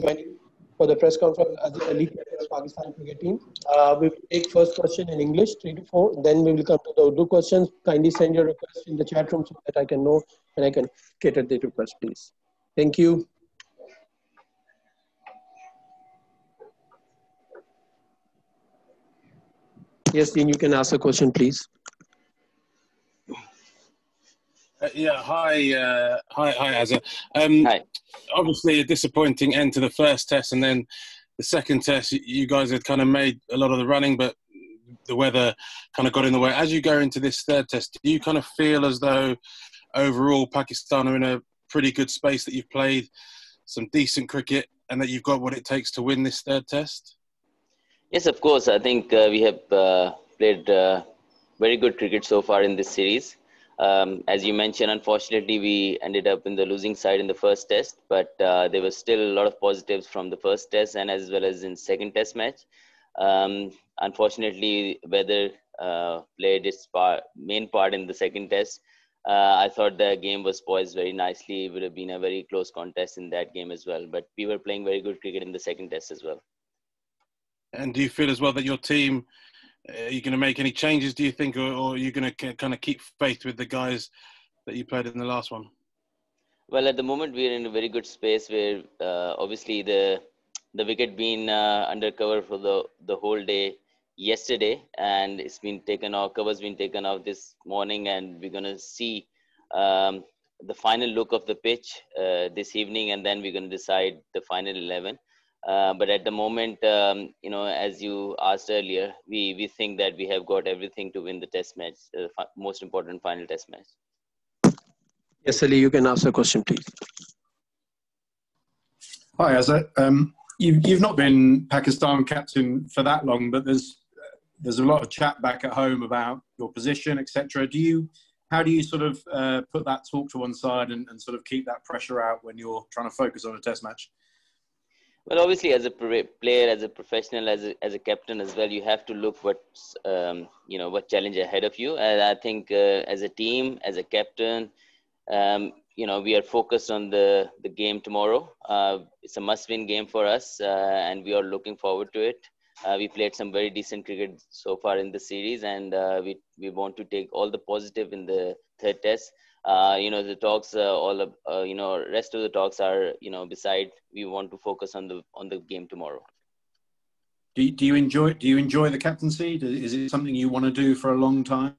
joining for the press conference as the elite captain of Pakistan cricket team. We will take first question in English, 3 to 4. Then we will come to the Urdu questions. Kindly send your request in the chat room so that I can know and I can cater the request, please. Thank you. Yes, Dean, you can ask a question, please. Hi, Azza. Hi. Obviously, a disappointing end to the first test, and then the second test, you guys had kind of made a lot of the running, but the weather kind of got in the way. As you go into this third test, do you kind of feel as though overall Pakistan are in a pretty good space, that you've played some decent cricket and that you've got what it takes to win this third test? Yes, of course. I think we have played very good cricket so far in this series. As you mentioned, unfortunately, we ended up in the losing side in the first test, but there was still a lot of positives from the first test and as well as in second test match. Unfortunately, weather played its main part in the second test. I thought the game was poised very nicely. It would have been a very close contest in that game as well, but we were playing very good cricket in the second test as well. And do you feel as well that your team, are you going to make any changes, do you think, or are you going to kind of keep faith with the guys that you played in the last one? Well, at the moment, we're in a very good space where obviously the wicket been under cover for the whole day yesterday, and it's been taken off, cover's been taken off this morning, and we're going to see the final look of the pitch this evening, and then we're going to decide the final 11. But at the moment, as you asked earlier, we think that we have got everything to win the test match, the most important final test match. Yes, Ali, you can ask a question, please. Hi, Azza. You've not been Pakistan captain for that long, but there's a lot of chat back at home about your position, etc. How do you sort of put that talk to one side and sort of keep that pressure out when you're trying to focus on a test match? Well, obviously, as a player, as a professional, as a captain as well, you have to look what's what challenge ahead of you. And I think as a team, as a captain, we are focused on the game tomorrow. It's a must-win game for us, and we are looking forward to it. We played some very decent cricket so far in the series, and we want to take all the positive in the third test. The talks, rest of the talks are, beside. We want to focus on the game tomorrow. Do you enjoy the captaincy? Is it something you want to do for a long time?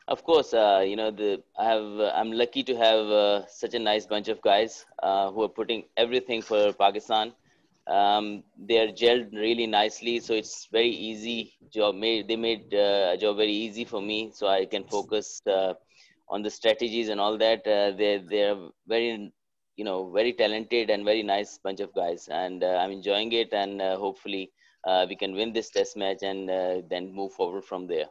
Of course, I'm lucky to have such a nice bunch of guys who are putting everything for Pakistan. They are gelled really nicely, so it's very easy job. They made a job very easy for me, so I can focus on the strategies and all that. They're very, very talented and very nice bunch of guys, and I'm enjoying it. And hopefully, we can win this test match and then move forward from there.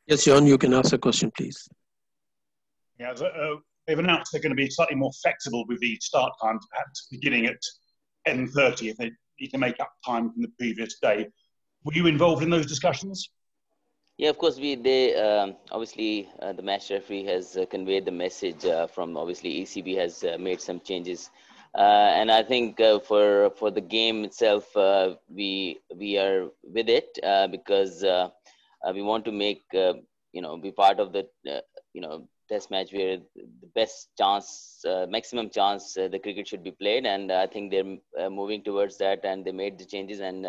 Yes, John, you can ask a question, please. Yeah, they've announced they're going to be slightly more flexible with the start times, perhaps beginning at 10:30 if they need to make up time from the previous day. Were you involved in those discussions? Yeah, of course. Obviously, the match referee has conveyed the message from, obviously, ECB has made some changes. And I think for the game itself, we are with it because we want to make, be part of the, test match where the best chance, maximum chance the cricket should be played. And I think they're moving towards that, and they made the changes, and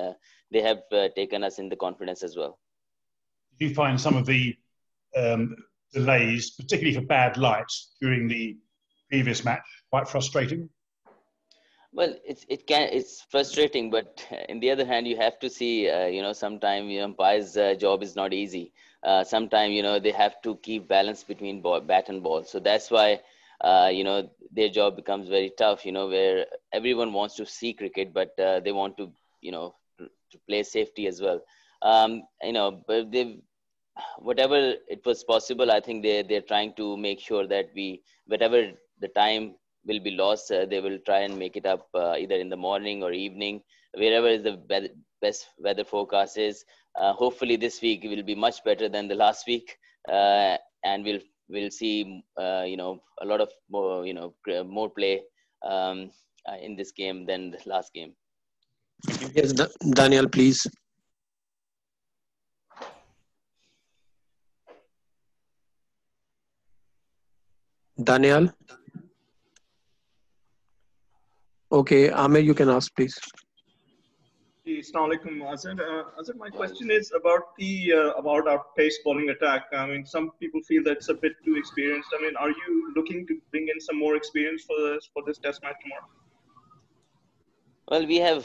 they have taken us in the confidence as well. Did you find some of the delays, particularly for bad lights during the previous match, quite frustrating? Well, it's frustrating, but on the other hand, you have to see, sometimes umpire's job is not easy. Sometimes, they have to keep balance between bat and ball. So that's why, their job becomes very tough, where everyone wants to see cricket, but they want to, to play safety as well. But whatever it was possible, I think they're trying to make sure that whatever the time will be lost, they will try and make it up either in the morning or evening, wherever the best weather forecast is. Hopefully this week will be much better than the last week, and we'll see a lot of more more play in this game than the last game. Yes, Daniel, please. Daniel? Okay, Amir, you can ask, please. Assalamu alaikum, Azhar. Azhar, my question is about about our pace bowling attack. I mean, some people feel that it's a bit too experienced. I mean, are you looking to bring in some more experience for this test match tomorrow? Well, we are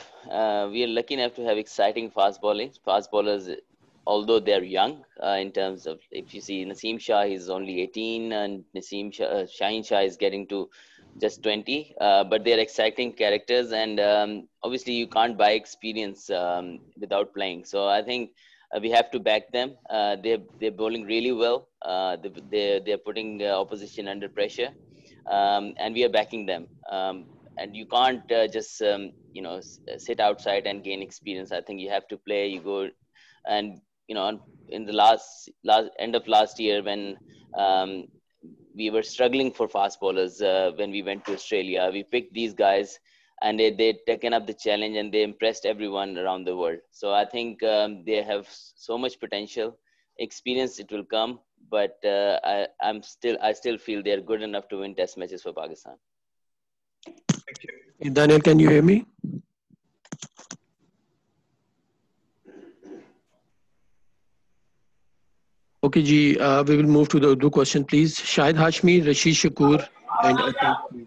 lucky enough to have exciting fast bowlers, although they're young in terms of, if you see Naseem Shah, he's only 18, and Shaheen Shah is getting to just 20, but they're exciting characters, and obviously you can't buy experience without playing. So I think we have to back them. They're bowling really well. They're putting opposition under pressure, and we are backing them. And you can't just sit outside and gain experience. I think you have to play. You go, and in the last end of last year, when we were struggling for fast bowlers, when we went to Australia, we picked these guys, and they'd taken up the challenge, and they impressed everyone around the world. So I think they have so much potential. Experience, it will come, but I still feel they're good enough to win test matches for Pakistan. Thank you. Daniel, can you hear me? Okay, Ji, we will move to the Urdu question, please. Shahid Hashmi, Rashid Shakur, and Atik.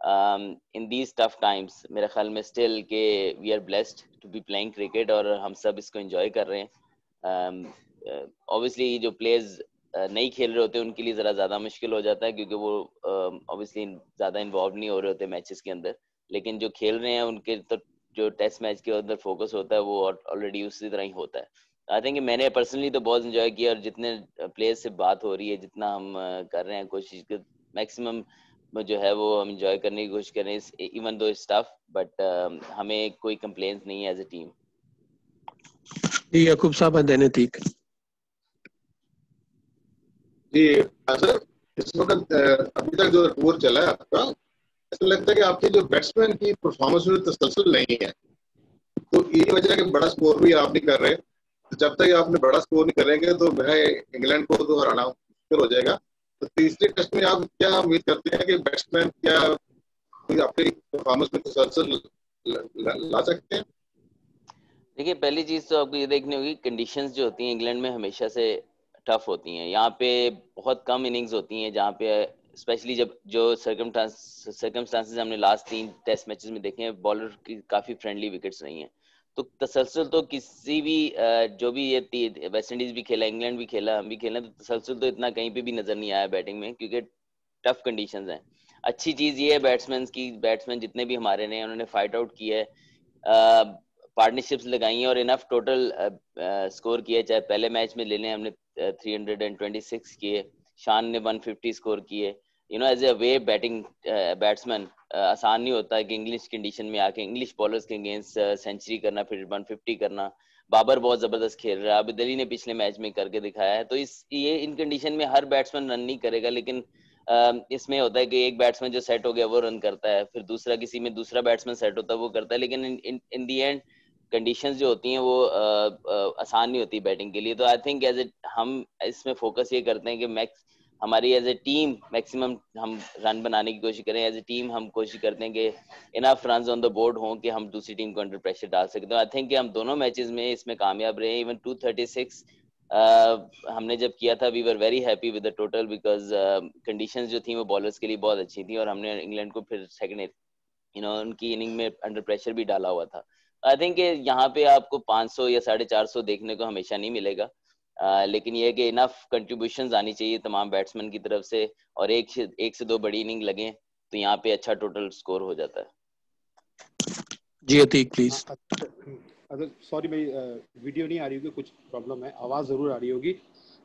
in these tough times میرے خیال میں still کہ we are blessed to be playing cricket اور ہم سب اس کو enjoy کر رہے ہیں. obviously جو players نہیں کھیل رہے ہوتے ان کے لیے ذرا زیادہ مشکل ہو جاتا ہے کیونکہ وہ obviously زیادہ انوالو نہیں ہو رہے ہوتے میچز کے اندر, لیکن جو کھیل رہے ہیں ان کے تو جو ٹیسٹ میچ کے اندر فوکس ہوتا ہے وہ آلریڈی اسی طرح ہی ہوتا ہے. آئی تھنک میں نے پرسنلی تو بہت انجوائے کیا, اور جتنے پلیئر سے بات ہو رہی ہے جتنا ہم کر رہے ہیں کوشش میکسیمم جو ہے وہ ہم انجوائے کرنے کی کوشش کر رہے ہیں, even though it's tough, but ہمیں کوئی کمپلینس نہیں ہے ایز اے ٹیم. جی یعقوب صاحب دین ٹھیک. جی سر, اس وقت ابھی تک جو ٹور چلا ہے آپ کا, ایسا لگتا ہے کہ آپ کے جو بیٹسمین کی پرفارمنس میں تسلسل نہیں ہے, تو یہی وجہ ہے کہ بڑا اسکور بھی آپ نہیں کر رہے. جب تک آپ نے بڑا اسکور نہیں کریں گے تو انگلینڈ کو تو ہرانا مشکل ہو جائے گا. تو تیسرے ٹیسٹ میں آپ کیا امید کرتے ہیں کہ بیٹسمین کیا اپنی پرفارمنس میں تسلسل لا سکتے ہیں؟ دیکھیے پہلی چیز تو آپ کو یہ دیکھنی ہوگی کنڈیشنز جو ہوتی ہیں انگلینڈ میں ہمیشہ سے ٹف ہوتی ہیں. یہاں پہ بہت کم اننگز ہوتی ہیں جہاں پہ اسپیشلی جب جو سرکمسٹانسز ہم نے لاسٹ 3 ٹیسٹ میچز میں دیکھے ہیں, بالر کی کافی فرینڈلی وکٹس رہی ہیں. تو تسلسل تو کسی بھی جو بھی یہ ویسٹ انڈیز بھی کھیلا, انگلینڈ بھی کھیلا, ہم بھی کھیلا, تو تسلسل تو اتنا کہیں پہ بھی نظر نہیں آیا بیٹنگ میں, کیونکہ ٹف کنڈیشنز ہیں. اچھی چیز یہ ہے بیٹسمین جتنے بھی ہمارے رہے ہیں انہوں نے فائٹ آؤٹ کیا ہے, پارٹنرشپس لگائی ہیں اور انف ٹوٹل اسکور کیا ہے. چاہے پہلے میچ میں لے لیں ہم نے 326 کیے, شان نے 150 اسکور کیے. As a way batting batsman آسان نہیں ہوتا ہے کہ انگلش کنڈیشن میں آ کے انگلش بالرز کے اگینسٹ سینچری کرنا, پھر 150 کرنا. بابر بہت زبردست کھیل رہا ہے, عابد علی نے پچھلے میچ میں کر کے دکھایا ہے. تو یہ ان کنڈیشن میں ہر بیٹسمین رن نہیں کرے گا, لیکن اس میں ہوتا ہے کہ ایک بیٹسمین جو سیٹ ہو گیا وہ رن کرتا ہے, پھر دوسرا کسی میں دوسرا بیٹسمین سیٹ ہوتا ہے وہ کرتا ہے. لیکن ان دی اینڈ کنڈیشنز جو ہوتی ہیں وہ آسان نہیں ہوتی بیٹنگ کے لیے. تو آئی تھنک ایز اے ہم اس میں فوکس یہ کرتے ہیں کہ ہماری ایز اے ٹیم میکسیمم ہم رن بنانے کی کوشش کریں. ایز اے ٹیم ہم کوشش کرتے ہیں کہ انف رنز آن دا بورڈ ہوں کہ ہم دوسری ٹیم کو انڈر پریشر ڈال سکتے ہیں. آئی تھنک کہ ہم دونوں میچز میں اس میں کامیاب رہے. ایون 236 ہم نے جب کیا تھا we were very happy with the total, because conditions جو تھیں وہ بالرس کے لیے بہت اچھی تھیں, اور ہم نے انگلینڈ کو پھر سیکنڈ ان کی اننگ میں انڈر پریشر بھی ڈالا ہوا تھا. آئی تھنک کہ یہاں پہ آپ کو 500 یا 450 دیکھنے کو ہمیشہ نہیں ملے گا, لیکن یہ کہ انف کنٹریبیوشنز آنی چاہیے تمام بیٹسمین کی طرف سے, اور ایک سے 2 بڑی اننگ لگیں تو یہاں پہ اچھا ٹوٹل سکور ہو جاتا ہے. جی عتیق پلیز. سوری بھائی ویڈیو نہیں آ رہی ہوگی, کچھ پرابلم ہے, آواز ضرور آ رہی ہوگی.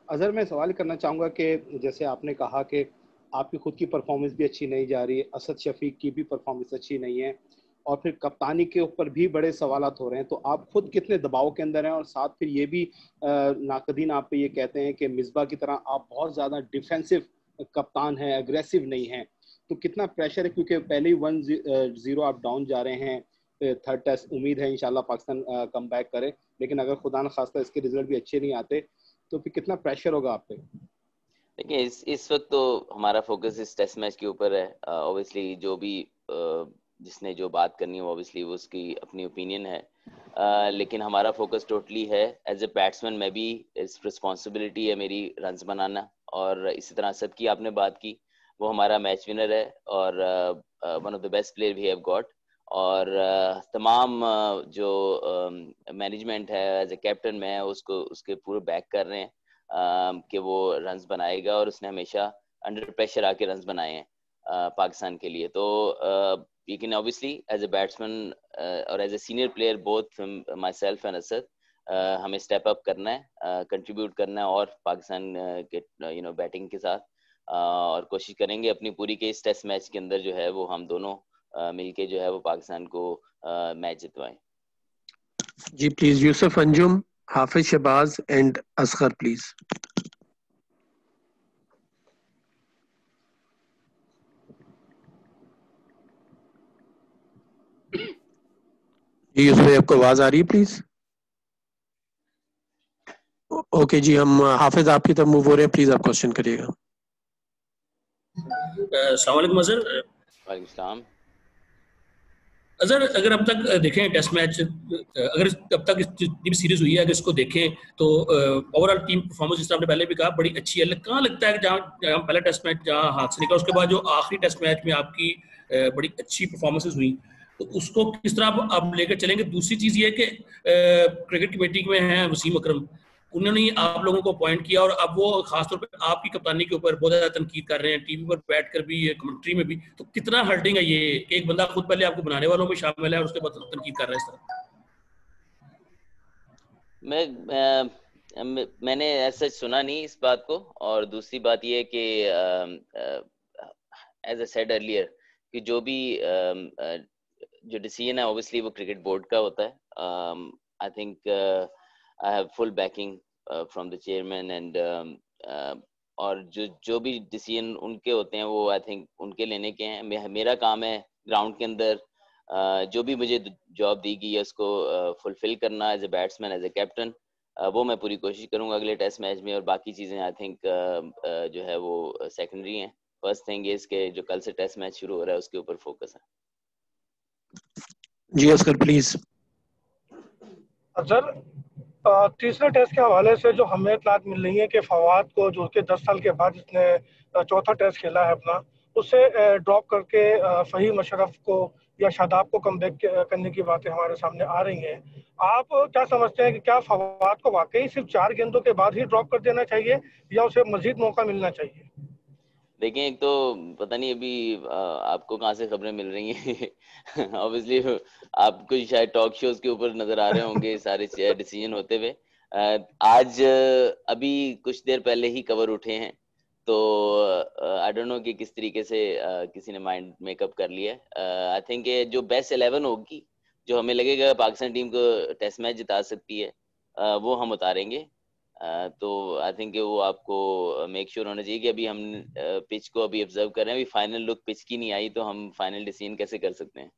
اظہر میں سوال کرنا چاہوں گا کہ جیسے آپ نے کہا کہ آپ کی خود کی پرفارمنس بھی اچھی نہیں جا رہی, اسد شفیق کی بھی پرفارمنس اچھی نہیں ہے, اور پھر کپتانی کے اوپر بھی بڑے سوالات ہو رہے ہیں, تو آپ خود کتنے دباؤ کے اندر ہیں, اور ساتھ پھر یہ بھی ناقدین آپ پہ یہ کہتے ہیں کہ مصباح کی طرح آپ بہت زیادہ ڈیفینسو کپتان ہیں, اگریسو نہیں ہیں, تو کتنا پریشر ہے, کیونکہ پہلے ہی 1-0 آپ ڈاؤن جا رہے ہیں. 3rd ٹیسٹ امید ہے انشاءاللہ پاکستان کم بیک کرے, لیکن اگر خدا نخواستہ اس کے رزلٹ بھی اچھے نہیں آتے تو پھر کتنا پریشر ہوگا آپ پہ؟ دیکھیں اس وقت تو ہمارا فوکس اس ٹیسٹ میچ کے اوپر ہے. اوبیسلی جو بھی جس نے جو بات کرنی ہے اوبیسلی وہ اس کی اپنی اوپینین ہے, لیکن ہمارا فوکس ٹوٹلی ہے ایز اے بیٹسمین. میں بھی اس رسپانسبلٹی ہے میری رنز بنانا, اور اسی طرح اسد کی آپ نے بات کی, وہ ہمارا میچ ونر ہے اور one of the best player we have got. اور تمام جو مینجمنٹ ہے ایز اے کیپٹن میں اس کے پورے بیک کر رہے ہیں کہ وہ رنز بنائے گا, اور اس نے ہمیشہ انڈر پریشر آ کے رنز بنائے ہیں پاکستان کے لیے. تو you can obviously as a batsman اور as a senior player both myself and Asad ہمیں اسٹیپ اپ کرنا ہے, کنٹریبیوٹ کرنا ہے, اور پاکستان کے بیٹنگ کے ساتھ, اور کوشش کریں گے اپنی پوری کہ اس ٹیسٹ میچ کے اندر جو ہے وہ ہم دونوں مل کے جو ہے وہ پاکستان کو میچ جتوائیں. جی پلیز یوسف انجم, حافظ شہباز اینڈ اصغر پلیز. جی یوسف بھائی آپ کو آواز آ رہی ہے پلیز؟ اوکے جی, ہم حافظ آپ کی طرف موو ہو رہے ہیں, پلیز آپ کوشچن کریے گا. السلام علیکم اظہر. وعلیکم السلام. اظہر اگر اب تک دیکھیں ٹیسٹ میچ, اگر اب تک جتنی بھی سیریز ہوئی ہے اگر اس کو دیکھیں تو اوور آل ٹیم پرفارمنس جس طرح آپ نے پہلے بھی کہا بڑی اچھی ہے. کہاں لگتا ہے کہ جہاں پہلا ٹیسٹ میچ جہاں ہاتھ سے نکلا, اس کے بعد جو آخری ٹیسٹ میچ میں آپ کی بڑی اچھی پرفارمنسز ہوئی, تو اس کو کس طرح آپ لے کر چلیں گے؟ دوسری چیز یہ ہے کہ کرکٹ کمیٹی میں ہیں وسیم اکرم, انہوں نے آپ لوگوں کو اپوائنٹ کیا اور اب وہ خاص طور پہ آپ کی کپتانی کے اوپر بہت زیادہ تنقید کر رہے ہیں, ٹی وی پر بیٹھ کر بھی, کمنٹری میں بھی. تو کتنا ہرٹنگ ہے یہ کہ ایک بندہ خود پہلے آپ کو بنانے والوں میں شامل ہے اور اس کے بعد تنقید کر رہا ہے اس طرح؟ میں نے ایسا سنا نہیں اس بات کو. اور دوسری بات یہ ہے کہ ایز اے سیڈ ارلیئر کہ جو بھی جو ڈیسیژن ہے اوبویسلی وہ کرکٹ بورڈ کا ہوتا ہے. I think I have full backing from the chairman and اور جو بھی ڈیسیژن ان کے ہوتے ہیں وہ آئی تھنک ان کے لینے کے ہیں. میرا کام ہے گراؤنڈ کے اندر جو بھی مجھے جاب دی گئی ہے اس کو فلفل کرنا as a batsman, as a captain. وہ میں پوری کوشش کروں گا اگلے ٹیسٹ میچ میں, اور باقی چیزیں آئی تھنک جو ہے وہ سیکنڈری ہیں. فرسٹ تھنگ از کہ جو کل سے ٹیسٹ میچ شروع ہو رہا ہے اس کے اوپر فوکس ہے. جی اصغر پلیز. اظہر, تیسرے ٹیسٹ کے حوالے سے جو ہمیں اطلاعات مل رہی ہیں کہ فواد کو جو کہ 10 سال کے بعد اس نے چوتھا ٹیسٹ کھیلا ہے اپنا, اسے ڈراپ کر کے فہیم اشرف کو یا شاداب کو کم بیک کرنے کی باتیں ہمارے سامنے آ رہی ہیں. آپ کیا سمجھتے ہیں کہ کیا فواد کو واقعی صرف 4 گیندوں کے بعد ہی ڈراپ کر دینا چاہیے یا اسے مزید موقع ملنا چاہیے؟ دیکھیں, ایک تو پتہ نہیں ابھی آپ کو کہاں سے خبریں مل رہی ہیں. اوبیسلی آپ کو شاید ٹاک شوز کے اوپر نظر آ رہے ہوں گے سارے ڈیسیژن ہوتے ہوئے. آج ابھی کچھ دیر پہلے ہی کور اٹھے ہیں, تو آئی ڈونٹ نو کہ کس طریقے سے کسی نے مائنڈ میک اپ کر لیا ہے. آئی تھنک کہ جو بیسٹ 11 ہوگی, جو ہمیں لگے گا پاکستان ٹیم کو ٹیسٹ میچ جتا سکتی ہے, وہ ہم اتاریں گے. تو آئی تھنک کہ وہ آپ کو میک شیور ہونا چاہیے کہ ابھی ہم پچ کو ابھی آبزرو کر رہے ہیں. ابھی فائنل لک پچ کی نہیں آئی تو ہم فائنل ڈیسیژن کیسے کر سکتے ہیں.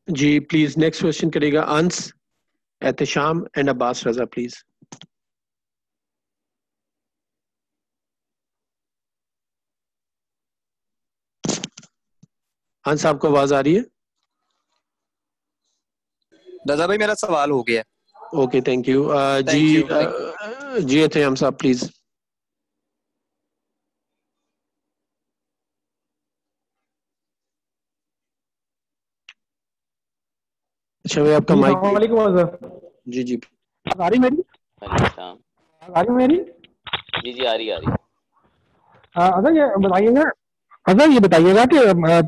جی پلیز نیکسٹ کوشچن کرے گا انس, احتشام اینڈ عباس رضا پلیز. انس آپ کو آواز آ رہی ہے؟ رضا بھائی میرا سوال ہو گیا. Okay thank you. جی احتشام صاحب پلیز. اچھا بھائی آپ کا مائک. السلام علیکم اظہر. جی جی آ رہی میری؟ وعلیکم السلام. آ رہی میری؟ جی آ رہی ہے. اظہر یہ بتائیے گا, کہ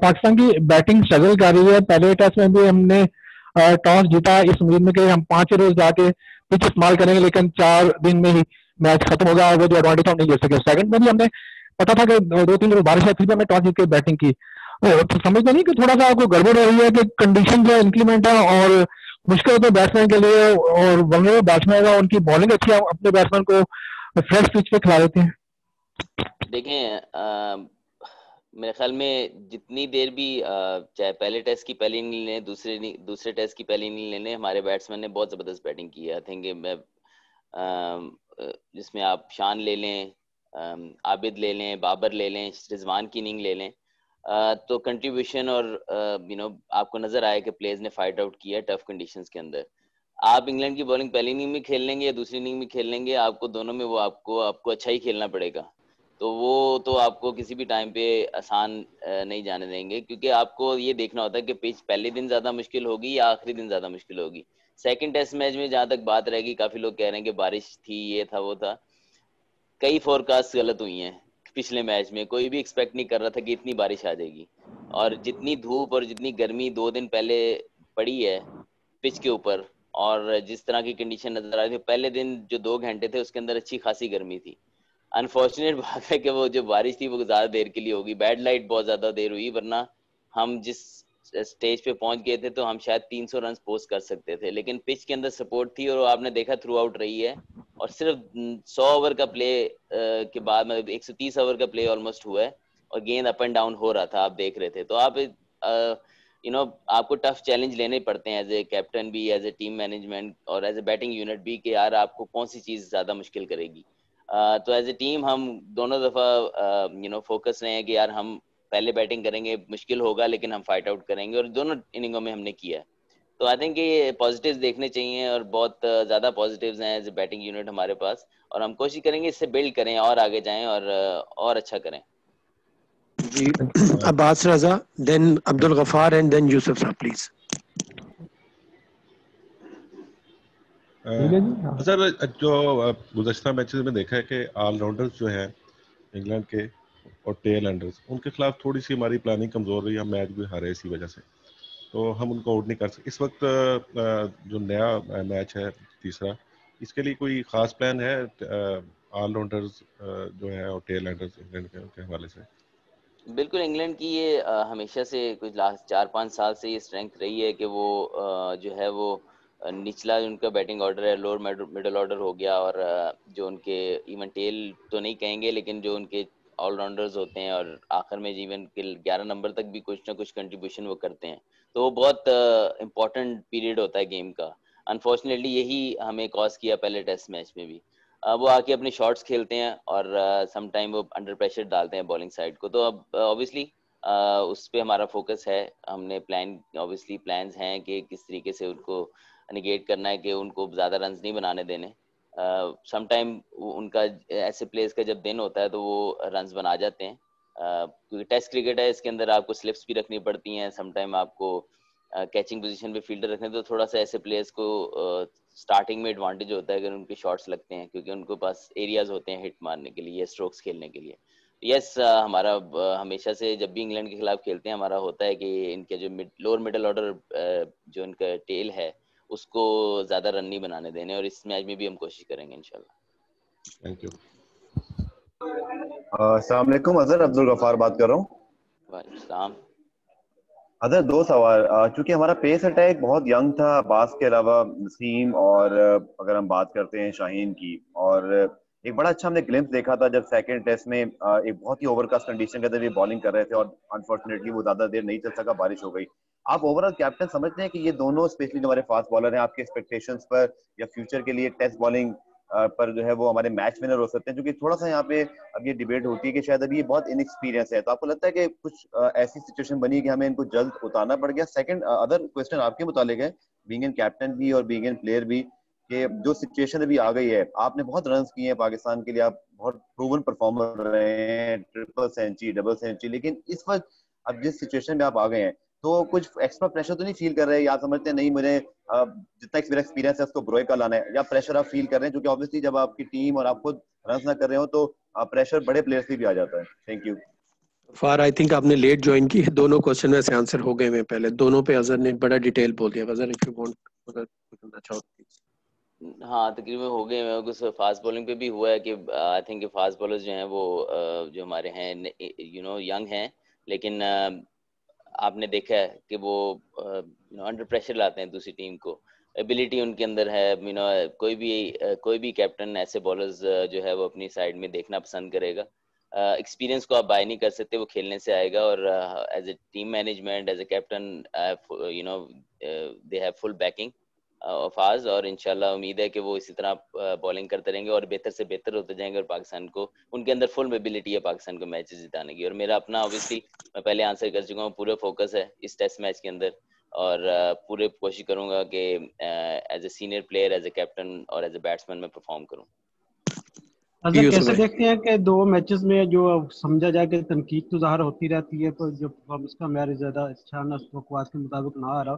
پاکستان کی بیٹنگ اسٹرگل کر رہی ہے. پہلے ٹیسٹ میں بھی ہم نے ٹاس جیتا اس امید میں کہ ہم 5 روز جا کے پچ استعمال کریں گے, لیکن 4 دن میں ہی میچ ختم ہوگا اور وہ جو ایڈوانٹیج ہم نہیں لے سکے. سیکنڈ میں بھی ہم نے پتا تھا کہ 2-3 روز بارش ہے, پھر بھی ہم نے ٹاس جیت کے بیٹنگ کی. سمجھتے نہیں کہ تھوڑا سا کوئی گڑبڑ ہو رہی ہے کہ کنڈیشن جو انکریمنٹ ہے اور مشکل ہوتا ہے بیٹسمین کے لیے, اور ونگے بیٹسمین کا ان کی بالنگ اچھی ہے, اپنے بیٹسمین کو فریش پچ پہ کھلا دیتے ہیں. دیکھیں میرے خیال میں جتنی دیر بھی چاہے پہلے ٹیسٹ کی پہلی اننگ لیں, دوسرے ٹیسٹ کی پہلی اننگ لیں, ہمارے بیٹسمین نے بہت زبردست بیٹنگ کی ہے. آئی تھنک میں جس میں آپ شان لے لیں, عابد لے لیں, بابر لے لیں, رضوان کی اننگ لے لیں, تو کنٹریبیوشن اور آپ کو نظر آیا کہ پلیئرز نے فائٹ آؤٹ کیا ٹف کنڈیشنز کے اندر. آپ انگلینڈ کی بالنگ پہلی اننگ میں کھیل لیں گے یا دوسری اننگ میں کھیل لیں گے, آپ کو دونوں میں وہ آپ کو اچھا ہی کھیلنا پڑے گا. تو وہ تو آپ کو کسی بھی ٹائم پہ آسان نہیں جانے دیں گے, کیونکہ آپ کو یہ دیکھنا ہوتا ہے کہ پچ پہلے دن زیادہ مشکل ہوگی یا آخری دن زیادہ مشکل ہوگی. سیکنڈ ٹیسٹ میچ میں جہاں تک بات رہے گی, کافی لوگ کہہ رہے ہیں کہ بارش تھی, یہ تھا, وہ تھا. کئی فور کاسٹ غلط ہوئی ہیں پچھلے میچ میں. کوئی بھی ایکسپیکٹ نہیں کر رہا تھا کہ اتنی بارش آ جائے گی, اور جتنی دھوپ اور جتنی گرمی 2 دن پہلے پڑی ہے پچ کے اوپر, اور جس طرح کی کنڈیشن نظر آ رہی تھی پہلے دن جو 2 گھنٹے تھے اس کے اندر اچھی خاصی گرمی تھی. انفارچونیٹ بات ہے کہ وہ جو بارش تھی وہ زیادہ دیر کے لیے ہوگی. بیڈ لائٹ بہت زیادہ دیر ہوئی, ورنہ ہم جس اسٹیج پہ پہنچ گئے تھے تو ہم شاید 300 رنز پوسٹ کر سکتے تھے, لیکن پچ کے اندر سپورٹ تھی, اور آپ نے دیکھا تھرو آؤٹ رہی ہے. اور صرف 100 اوور کا پلے کے بعد, مطلب 130 اوور کا پلے آلموسٹ ہوا ہے, اور گیند اپ اینڈ ڈاؤن ہو رہا تھا, آپ دیکھ رہے تھے. تو آپ آپ کو ٹف چیلنج لینے پڑتے ہیں ایز اے کیپٹن بھی, ایز اے ٹیم مینجمنٹ اور ایز اے بیٹنگ یونٹ بھی, کہ یار آپ کو کون سی چیز زیادہ مشکل کرے گی. تو ایز اے ٹیم ہم دونوں دفعہ فوکس رہے ہیں کہ یار ہم پہلے بیٹنگ کریں گے, مشکل ہوگا لیکن ہم فائٹ آؤٹ کریں گے, اور دونوں اننگوں میں ہم نے کیا ہے. تو آئی تھنک کہ یہ پازیٹیوز دیکھنے چاہیے, اور بہت زیادہ پازیٹیوز ہیں ایز اے بیٹنگ یونٹ ہمارے پاس, اور ہم کوشش کریں گے اس سے بلڈ کریں اور آگے جائیں اور اچھا کریں. جی عباس رضا, then Abdul Ghaffar and then Yusuf Sahab, please. سر جو گزشتہ میچز میں دیکھا ہے کہ آل راؤنڈرز جو ہیں انگلینڈ کے اور ٹیل اینڈرز, ان کے خلاف تھوڑی سی ہماری پلاننگ کمزور رہی, ہم میچ بھی ہارے اسی وجہ سے, تو ہم ان کو آؤٹ نہیں کر سکتے. اس وقت جو نیا میچ ہے تیسرا, اس کے لیے کوئی خاص پلان ہے آل راؤنڈرز جو ہیں اور ٹیل اینڈرز انگلینڈ کے حوالے سے؟ بالکل, انگلینڈ کی یہ ہمیشہ سے کچھ لاسٹ 4-5 سال سے یہ اسٹرینتھ رہی ہے کہ وہ جو ہے وہ نچلا ان کا بیٹنگ آرڈر ہے, لوور مڈل آرڈر ہو گیا, اور جو ان کے ایون ٹیل تو نہیں کہیں گے لیکن جو ان کے آل راؤنڈرز ہوتے ہیں, اور آخر میں ایون 11 نمبر تک بھی کچھ نہ کچھ کنٹریبیوشن وہ کرتے ہیں, تو وہ بہت امپورٹنٹ پیریڈ ہوتا ہے گیم کا. انفارچونیٹلی یہی ہمیں کاز کیا پہلے ٹیسٹ میچ میں بھی. وہ آ کے اپنے شاٹس کھیلتے ہیں اور سم ٹائم وہ انڈر پریشر ڈالتے ہیں بالنگ سائڈ کو, تو اب اوبیسلی اس پہ ہمارا فوکس ہے. ہم نے پلانز ہیں کہ کس طریقے سے ان کو نگیٹ کرنا ہے کہ ان کو زیادہ رنز نہیں بنانے دینے. سم ٹائم ان کا ایسے پلیئرز کا جب دن ہوتا ہے تو وہ رنز بنا جاتے ہیں, کیونکہ ٹیسٹ کرکٹ ہے, اس کے اندر آپ کو سلپس بھی رکھنی پڑتی ہیں, سم ٹائم آپ کو کیچنگ پوزیشن پہ فیلڈر رکھنے, تو تھوڑا سا ایسے پلیئرز کو سٹارٹنگ میں ایڈوانٹیج ہوتا ہے اگر ان کے شاٹس لگتے ہیں, کیونکہ ان کے پاس ایریاز ہوتے ہیں ہٹ مارنے کے لیے یا اسٹروکس کھیلنے کے لیے. یس, ہمارا ہمیشہ سے جب بھی انگلینڈ کے خلاف کھیلتے ہیں ہمارا ہوتا ہے کہ ان کے جو لوور مڈل آرڈر جو ان کا ٹیل ہے اس کو زیادہ رن نہیں بنانے دینے, اور اس میچ میں بھی ہم کوشش کریں گے انشاءاللہ. Thank you. السلام علیکم, اظہر عبد الغفار بات کر رہا ہوں. وعلیکم السلام. اظہر 2 سوال. چونکہ ہمارا پیس اٹیک بہت ینگ تھا, عباس کے علاوہ نسیم, اور اگر ہم بات کرتے ہیں شاہین کی, اور ایک بڑا اچھا ہم نے گلمپس دیکھا تھا جب سیکنڈ ٹیسٹ میں ایک بہت ہی اوور کاسٹ کنڈیشن کے اندر یہ بالنگ کر رہے تھے, اور انفارچونیٹلی وہ زیادہ دیر نہیں چل سکا, بارش ہو گئی. آپ اوور آل کیپٹن سمجھتے ہیں کہ یہ دونوں اسپیشلی جو ہمارے فاسٹ بالر ہیں, آپ کے ایکسپیکٹیشنز پر یا فیوچر کے لیے ٹیسٹ بالنگ پر جو ہے وہ ہمارے میچ ونر ہو سکتے ہیں؟ کیونکہ تھوڑا سا یہاں پہ اب یہ ڈیبیٹ ہوتی ہے کہ شاید ابھی یہ بہت ان ایکسپیرینس ہے, تو آپ کو لگتا ہے کہ کچھ ایسی سچویشن بنی کہ ہمیں ان کو جلد اتارنا پڑ گیا؟ سیکنڈ ادر کوسچن آپ کے متعلق ہے, بینگ این کیپٹن بھی اور بینگ این پلیئر بھی, کہ جو سچویشن ابھی آ گئی ہے, آپ نے بہت رنز کیے ہیں پاکستان کے لیے, آپ بہت پروون پرفارمر رہے ہیں, ٹرپل سینچری, ڈبل سینچری, لیکن اس وقت اب جس سچویشن میں آپ آ گئے ہیں تو کچھ ایکسٹرا پریشر تو نہیں فیل کر رہے, یا سمجھتے ہیں نہیں مجھے جتنا ایکسپیرینس ہے اس کو گروئے کا لانا ہے, یا پریشر آپ فیل کر رہے ہیں کیونکہ obviously جب آپ کی ٹیم اور آپ خود رنز نہ کر رہے ہو تو پریشر بڑے پلیئرس بھی آ جاتا ہے؟ Thank you. For I think آپ نے لیٹ جوائن کی, دونوں کوشچن میں سے آنسر ہو گئے ہیں پہلے, دونوں پہ اظہر نے بڑا ڈیٹیل بول دیا. اظہر اف یو وانٹ اگر بولنا چاہو پلیز. ہاں تقریباً ہو گئے ہیں. کچھ فاسٹ بالنگ پہ بھی ہوا ہے کہ آئی تھنک کہ فاسٹ بالرز جو ہیں وہ جو ہمارے ہیں ینگ ہیں, لیکن آپ نے دیکھا ہے کہ وہ انڈر پریشر لاتے ہیں دوسری ٹیم کو. ایبلٹی ان کے اندر ہے, کوئی بھی کیپٹن ایسے بالرز جو ہے وہ اپنی سائڈ میں دیکھنا پسند کرے گا. ایکسپیرینس کو آپ بائی نہیں کر سکتے, وہ کھیلنے سے آئے گا, اور as a team management, as a captain, they have full backing of us, اور انشاءاللہ امید ہے کہ وہ اسی طرح بالنگ کرتے رہیں گے اور بہتر سے بہتر ہوتے جائیں گے, اور پاکستان کو ان کے اندر فل ایبلٹی ہے پاکستان کو میچز جتانے کی. اور میرا اپنا اوبیسلی میں پہلے آنسر کر چکا ہوں, پورے فوکس ہے اس ٹیسٹ میچ کے اندر, اور پورے کوشش کروں گا کہ as a senior player, as a captain اور ایز اے بیٹسمین میں پرفارم کروں. اچھا, کیسے دیکھتے ہیں کہ 2 میچز میں جو سمجھا جائے کہ تنقید تو ظاہر ہوتی رہتی ہے, تو جو پرفارمنس کا معیار زیادہ اچھا نہ توقعات کے مطابق نہ آ رہا,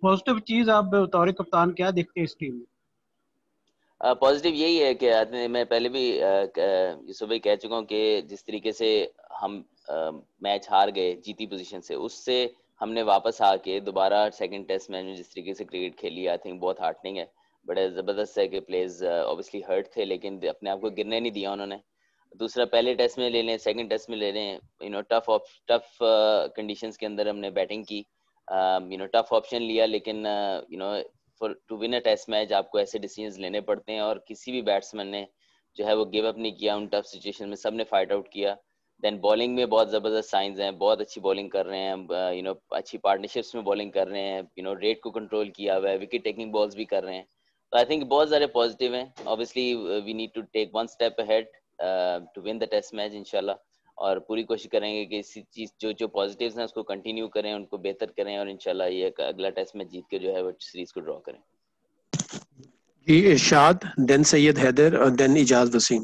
پازیٹیو چیز آپ بطور کپتان کیا دیکھتے ہیں اس ٹیم میں؟ پازیٹیو یہی ہے کہ میں پہلے بھی یوسف بھائی کہہ چکا ہوں کہ جس طریقے سے ہم میچ ہار گئے جیتی پوزیشن سے, اس سے ہم نے واپس آ کے دوبارہ سیکنڈ ٹیسٹ میچ میں جس طریقے سے کرکٹ کھیلی, آئی تھنک بہت ہارٹنگ ہے, بڑے زبردست ہے کہ پلیئرز اوبیسلی ہرٹ تھے لیکن اپنے آپ کو گرنے نہیں دیا انہوں نے. دوسرا پہلے ٹیسٹ میں لے لیں, سیکنڈ ٹیسٹ میں لے لیں, ٹف کنڈیشنز کے اندر ہم نے بیٹنگ کی, ٹف آپشن لیا, لیکن to win a test match آپ کو ایسے ڈیسیژنز لینے پڑتے ہیں, اور کسی بھی بیٹسمین نے جو ہے وہ گیو اپ نہیں کیا ان ٹف سچویشن میں, سب نے فائٹ آؤٹ کیا. دین بالنگ میں بہت زبردست سائنز ہیں, بہت اچھی بالنگ کر رہے ہیں, اچھی پارٹنرشپس میں بالنگ کر رہے ہیں, ریٹ کو کنٹرول کیا ہوا ہے, وکٹ ٹیکنگ بالز بھی کر رہے ہیں. تو آئی تھنک بہت سارے پازیٹیو ہیں. Obviously we need to take 1 step ahead to win the test match انشاءاللہ, اور پوری کوشش کریں گے کہ اسی چیز جو پازیٹیوز ہیں اس کو کنٹینیو کریں, ان کو بہتر کریں, اور انشاءاللہ یہ اگلا ٹیسٹ میچ جیت کے جو ہے وہ سیریز کو ڈرا کریں. جی ارشاد, دین سید حیدر, اور دین اجاز وسیم.